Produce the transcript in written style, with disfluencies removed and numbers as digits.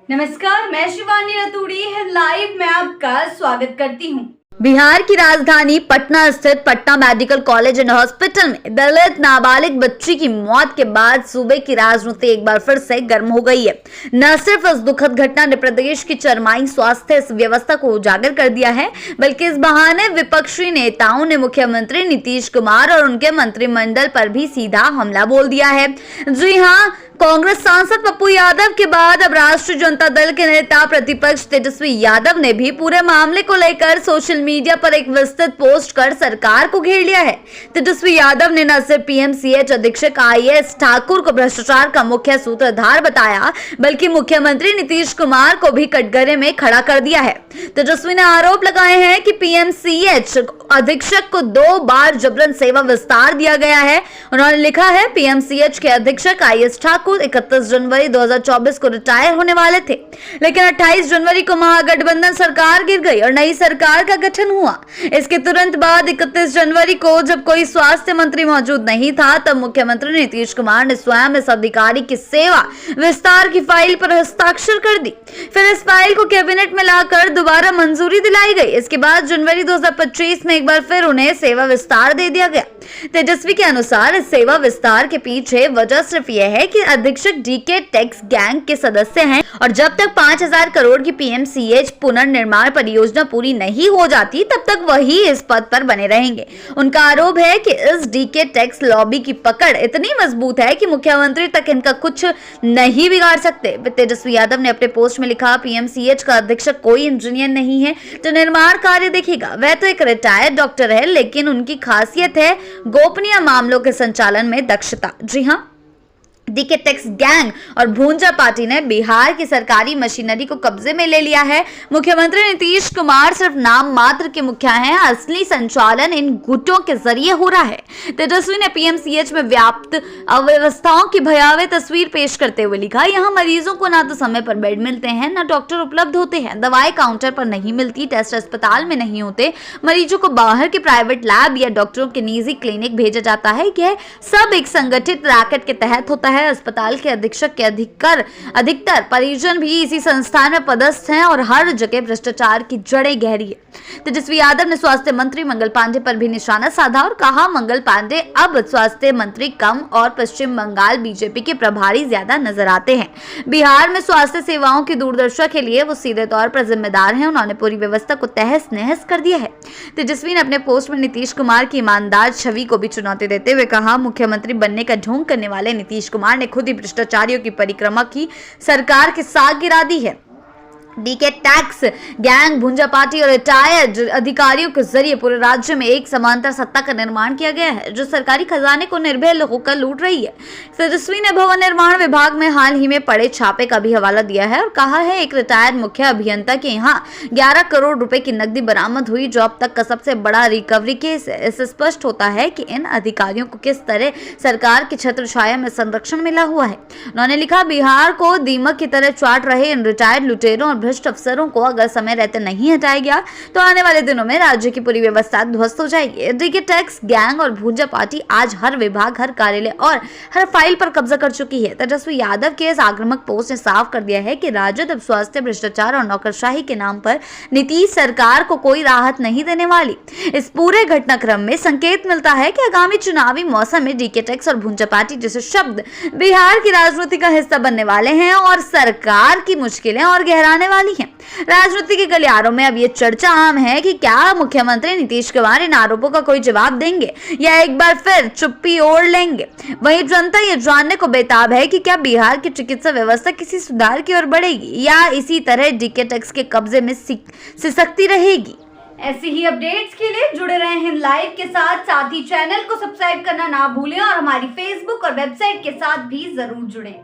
नमस्कार, मैं शिवानी रतूड़ी लाइव में आपका स्वागत करती हूँ। बिहार की राजधानी पटना स्थित Patna medical college and hospital में दलित नाबालिग बच्ची की मौत के बाद सूबे की राजनीति एक बार फिर से गर्म हो गई है। न सिर्फ इस दुखद घटना ने प्रदेश की चरमाई स्वास्थ्य व्यवस्था को उजागर कर दिया है, बल्कि इस बहाने विपक्षी नेताओं ने मुख्यमंत्री नीतीश कुमार और उनके मंत्रिमंडल पर भी सीधा हमला बोल दिया है। जी हाँ, कांग्रेस सांसद पप्पू यादव के बाद अब राष्ट्रीय जनता दल के नेता प्रतिपक्ष तेजस्वी यादव ने भी पूरे मामले को लेकर सोशल मीडिया पर एक विस्तृत पोस्ट कर सरकार को घेर लिया है। तेजस्वी यादव ने न सिर्फ पीएमसीएच अधीक्षक आईएएस ठाकुर को भ्रष्टाचार का मुख्य सूत्रधार बताया, बल्कि मुख्यमंत्री नीतीश कुमार को भी कटघरे में खड़ा कर दिया है। तेजस्वी ने आरोप लगाए हैं कि पीएमसीएच अधीक्षक को 2 बार जबरन सेवा विस्तार दिया गया है। उन्होंने लिखा है, पीएमसीएच के अधीक्षक आईएएस ठाकुर 31 जनवरी 2024 को रिटायर होने वाले थे, लेकिन 28 जनवरी को महागठबंधन सरकार गिर गई और नई सरकार का गठन हुआ। इसके तुरंत बाद 31 जनवरी को जब कोई स्वास्थ्य मंत्री मौजूद नहीं था, तब मुख्यमंत्री नीतीश कुमार ने स्वयं इस अधिकारी की सेवा विस्तार की फाइल पर हस्ताक्षर कर दी। फिर इस फाइल को कैबिनेट में लाकर दोबारा मंजूरी दिलाई गई। इसके बाद जनवरी 2025 में एक बार फिर उन्हें सेवा विस्तार दे दिया गया। तेजस्वी के अनुसार इस सेवा विस्तार के पीछे वजह सिर्फ यह है कि अधीक्षक डीके टैक्स गैंग के सदस्य हैं और जब तक 5000 करोड़ की पीएमसीएच पुनर्निर्माण परियोजना पूरी नहीं हो जाती, तब तक वही इस पद पर बने रहेंगे। उनका आरोप है कि इस डीके टैक्स लॉबी की पकड़ इतनी मजबूत है कि मुख्यमंत्री तक इनका कुछ नहीं बिगाड़ सकते। तेजस्वी यादव ने अपने पोस्ट में लिखा, पीएमसीएच का अधीक्षक कोई इंजीनियर नहीं है जो निर्माण कार्य देखेगा। वह तो एक रिटायर्ड डॉक्टर है, लेकिन उनकी खासियत है गोपनीय मामलों के संचालन में दक्षता। जी हाँ, डीके टैक्स गैंग और भूंजा पार्टी ने बिहार की सरकारी मशीनरी को कब्जे में ले लिया है। मुख्यमंत्री नीतीश कुमार सिर्फ नाम मात्र के मुखिया हैं, असली संचालन इन गुटों के जरिए हो रहा है। तेजस्वी ने पीएमसीएच में व्याप्त अव्यवस्थाओं की भयावह तस्वीर पेश करते हुए लिखा, यहाँ मरीजों को ना तो समय पर बेड मिलते हैं, ना डॉक्टर उपलब्ध होते हैं, दवाएं काउंटर पर नहीं मिलती, टेस्ट अस्पताल में नहीं होते, मरीजों को बाहर के प्राइवेट लैब या डॉक्टरों के निजी क्लिनिक भेजा जाता है। यह सब एक संगठित रैकेट के तहत होता है। अस्पताल के अधीक्षक के अधिकतर परिजन भी इसी संस्थान में पदस्थ हैं और हर जगह भ्रष्टाचार की जड़ें गहरी है। तेजस्वी यादव ने स्वास्थ्य मंत्री मंगल पांडे पर भी निशाना साधा और कहा, मंगल पांडे अब स्वास्थ्य मंत्री कम और पश्चिम बंगाल बीजेपी के प्रभारी ज्यादा नजर आते हैं। बिहार में स्वास्थ्य सेवाओं की दूरदर्शा के लिए वो सीधे तौर पर जिम्मेदार हैं। उन्होंने पूरी व्यवस्था को तहस नहस कर दिया है। तेजस्वी ने अपने पोस्ट में नीतीश कुमार की ईमानदार छवि को भी चुनौती देते हुए कहा, मुख्यमंत्री बनने का ढोंग करने वाले नीतीश कुमार ने खुद ही भ्रष्टाचारियों की परिक्रमा की सरकार की साख गिरा दी है। डीके टैक्स गैंग, भूंजा पार्टी और रिटायर्ड अधिकारियों के जरिए पूरे राज्य में एक समांतर सत्ता का निर्माण किया गया है, जो सरकारी खजाने को निर्भय होकर लूट रही है। तेजस्वी ने भवन निर्माण विभाग में हाल ही में पड़े छापे का भी हवाला दिया है और कहा है, एक रिटायर्ड मुख्य अभियंता के यहाँ 11 करोड़ रुपए की नकदी बरामद हुई, जो अब तक का सबसे बड़ा रिकवरी केस है। इससे स्पष्ट होता है कि इन अधिकारियों को किस तरह सरकार की छत्र छाया में संरक्षण मिला हुआ है। उन्होंने लिखा, बिहार को दीमक की तरह चाट रहे इन रिटायर्ड लुटेरों और भ्रष्ट अफसरों को अगर समय रहते नहीं हटाया गया, तो आने वाले दिनों में राज्य की पूरी व्यवस्था ध्वस्त हो जाएगी। डीके टैक्स गैंग और भूंजा पार्टी आज हर विभाग, हर कार्यालय और हर फाइल पर कब्जा कर चुकी है। तेजस्वी यादव के इस आक्रामक पोस्ट ने साफ कर दिया है कि राजद अब स्वास्थ्य, भ्रष्टाचार और नौकरशाही के नाम पर नीतीश सरकार को कोई राहत नहीं देने वाली। इस पूरे घटनाक्रम में संकेत मिलता है कि आगामी चुनावी मौसम में डीके टैक्स और भूंजा पार्टी जैसे शब्द बिहार की राजनीति का हिस्सा बनने वाले हैं और सरकार की मुश्किलें और गहराने वाली हैं। राजनीति के गलियारों में अब ये चर्चा आम है कि क्या मुख्यमंत्री नीतीश कुमार इन आरोपों का कोई जवाब देंगे या एक बार फिर चुप्पी ओढ़ लेंगे। वहीं जनता ये जानने को बेताब है कि क्या बिहार की चिकित्सा व्यवस्था किसी सुधार की ओर बढ़ेगी या इसी तरह डीके टैक्स के कब्जे में सिसकती रहेगी। ऐसी ही अपडेट्स के लिए जुड़े रहे हैं लाइव के साथ ही चैनल को सब्सक्राइब करना ना भूलें और हमारी फेसबुक और वेबसाइट के साथ भी जरूर जुड़ें।